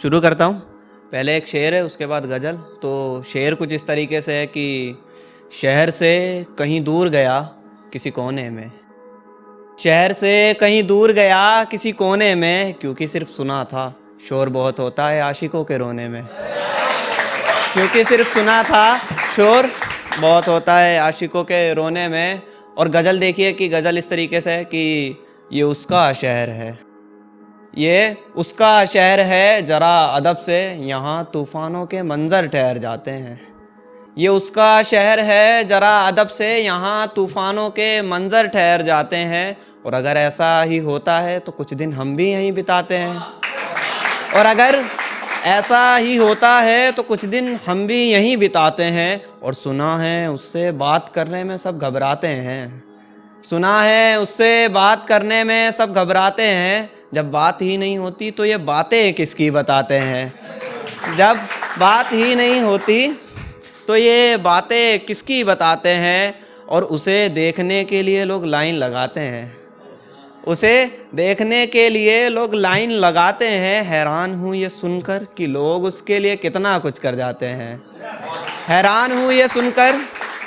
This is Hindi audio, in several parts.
शुरू करता हूँ। पहले एक शेर है, उसके बाद गज़ल। तो शेर कुछ इस तरीके से है कि शहर से कहीं दूर गया किसी कोने में, शहर से कहीं दूर गया किसी कोने में, क्योंकि सिर्फ सुना था शोर बहुत होता है आशिकों के रोने में, क्योंकि सिर्फ सुना था शोर बहुत होता है आशिकों के रोने में। और गज़ल देखिए कि गज़ल इस तरीके से है कि ये उसका शहर है, ये उसका शहर है, ज़रा अदब से यहाँ तूफ़ानों के मंज़र ठहर जाते हैं। ये उसका शहर है, ज़रा अदब से यहाँ तूफ़ानों के मंज़र ठहर जाते हैं। और अगर ऐसा ही होता है तो कुछ दिन हम भी यहीं बिताते हैं, और अगर ऐसा ही होता है तो कुछ दिन हम भी यहीं बिताते हैं। और सुना है उससे बात करने में सब घबराते हैं, सुना है उससे बात करने में सब घबराते हैं। जब बात ही नहीं होती तो ये बातें किसकी बताते हैं, जब बात ही नहीं होती तो ये बातें किसकी बताते हैं। और उसे देखने के लिए लोग लाइन लगाते हैं, उसे देखने के लिए लोग लाइन लगाते हैं। हैरान हूँ ये सुनकर कि लोग उसके लिए कितना कुछ कर जाते हैं, हैरान हूँ ये सुनकर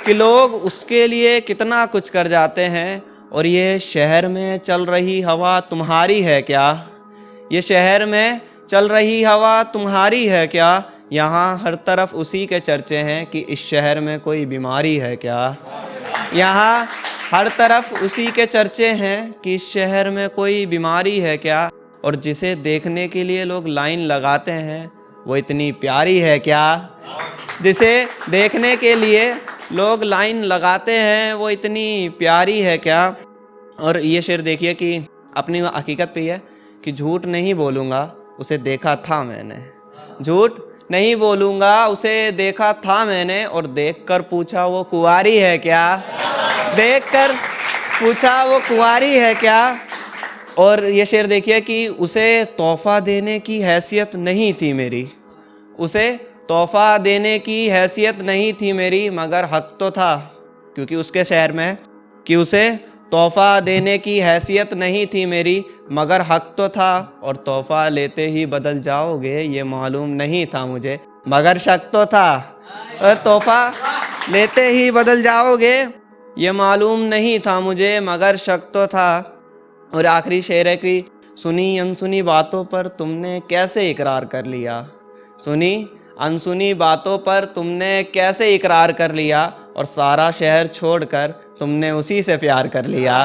कि लोग उसके लिए कितना कुछ कर जाते हैं। और ये शहर में चल रही हवा तुम्हारी है क्या, ये शहर में चल रही हवा तुम्हारी है क्या, यहाँ हर तरफ उसी के चर्चे हैं कि इस शहर में कोई बीमारी है क्या, यहाँ हर तरफ उसी के चर्चे हैं कि इस शहर में कोई बीमारी है क्या। और जिसे देखने के लिए लोग लाइन लगाते हैं वो इतनी प्यारी है क्या, जिसे देखने के लिए लोग लाइन लगाते हैं वो इतनी प्यारी है क्या। और ये शेर देखिए कि अपनी हकीकत पे है कि झूठ नहीं बोलूँगा उसे देखा था मैंने, झूठ नहीं बोलूँगा उसे देखा था मैंने। और देखकर पूछा वो कुंवारी है क्या, देखकर पूछा वो कुंवारी है क्या। और ये शेर देखिए कि उसे तोहफ़ा देने की हैसियत नहीं थी मेरी, उसे तोहफ़ा देने की हैसियत नहीं थी मेरी, मगर हक तो था, क्योंकि उसके शहर में कि उसे तोहफ़ा देने की हैसियत नहीं थी मेरी, मगर हक तो था। और तोहफ़ा लेते ही बदल जाओगे ये मालूम नहीं था मुझे, मगर शक तो था। तोहफ़ा लेते ही बदल जाओगे ये मालूम नहीं था मुझे, मगर शक तो था। और आखिरी शेर है कि सुनी अनसुनी बातों पर तुमने कैसे इकरार कर लिया, सुनी अनसुनी बातों पर तुमने कैसे इकरार कर लिया। और सारा शहर छोड़कर तुमने उसी से प्यार कर लिया,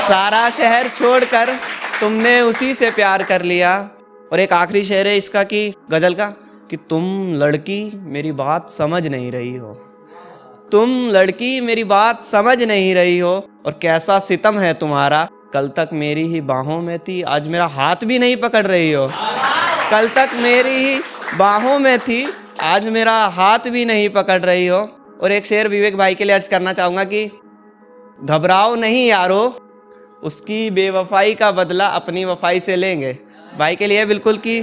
सारा शहर छोड़कर तुमने उसी से प्यार कर लिया। और एक आखिरी शेर है इसका कि गज़ल का कि तुम लड़की मेरी बात समझ नहीं रही हो, तुम लड़की मेरी बात समझ नहीं रही हो। और कैसा सितम है तुम्हारा, कल तक मेरी ही बाहों में थी आज मेरा हाथ भी नहीं पकड़ रही हो, कल तक मेरी ही बाहों में थी आज मेरा हाथ भी नहीं पकड़ रही हो। और एक शेर विवेक भाई के लिए अर्ज करना चाहूँगा कि घबराओ नहीं यारो उसकी बेवफाई का बदला अपनी वफाई से लेंगे, भाई के लिए बिल्कुल कि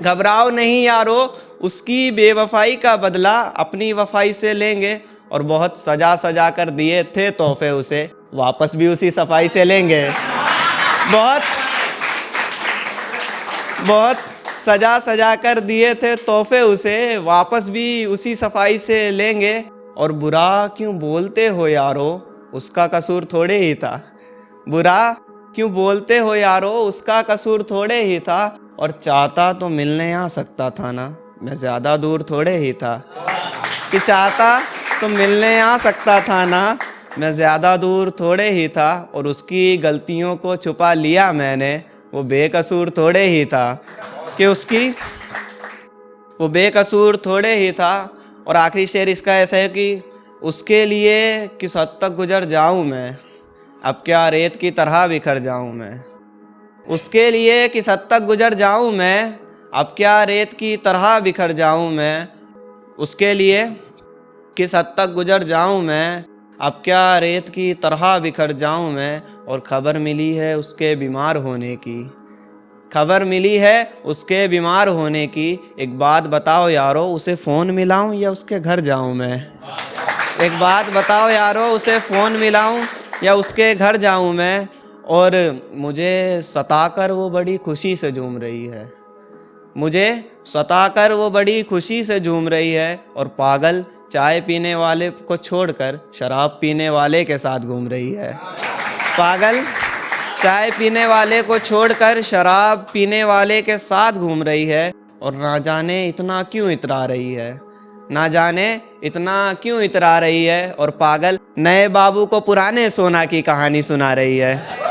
घबराओ नहीं यारो उसकी बेवफाई का बदला अपनी वफाई से लेंगे। और बहुत सजा सजा कर दिए थे तोहफे उसे वापस भी उसी सफाई से लेंगे, बहुत बहुत सजा सजा कर दिए थे तोहफे उसे वापस भी उसी सफाई से लेंगे। और बुरा क्यों बोलते हो यारो उसका कसूर थोड़े ही था, बुरा क्यों बोलते हो यारो उसका कसूर थोड़े ही था। और चाहता तो मिलने आ सकता था ना, मैं ज़्यादा दूर थोड़े ही था, कि चाहता तो मिलने आ सकता था ना, मैं ज़्यादा दूर थोड़े ही था। और उसकी गलतियों को छुपा लिया मैंने, वो बेकसूर थोड़े ही था, कि उसकी वो बेकसूर थोड़े ही था। और आखिरी शेर इसका ऐसा है कि उसके लिए किस हद तक गुजर जाऊँ मैं, अब क्या रेत की तरह बिखर जाऊँ मैं, उसके लिए किस हद तक गुजर जाऊँ मैं, अब क्या रेत की तरह बिखर जाऊँ मैं, उसके लिए किस हद तक गुजर जाऊँ मैं, अब क्या रेत की तरह बिखर जाऊँ मैं। और खबर मिली है उसके बीमार होने की, खबर मिली है उसके बीमार होने की, एक बात बताओ यारो उसे फ़ोन मिलाऊं या उसके घर जाऊं मैं, एक बात बताओ यारो उसे फ़ोन मिलाऊं या उसके घर जाऊं मैं। और मुझे सताकर वो बड़ी खुशी से झूम रही है, मुझे सताकर वो बड़ी खुशी से झूम रही है, और पागल चाय पीने वाले को छोड़कर शराब पीने वाले के साथ घूम रही है। पागल चाय पीने वाले को छोड़कर शराब पीने वाले के साथ घूम रही है, और ना जाने इतना क्यों इतरा रही है, ना जाने इतना क्यों इतरा रही है। और पागल नए बाबू को पुराने सोना की कहानी सुना रही है।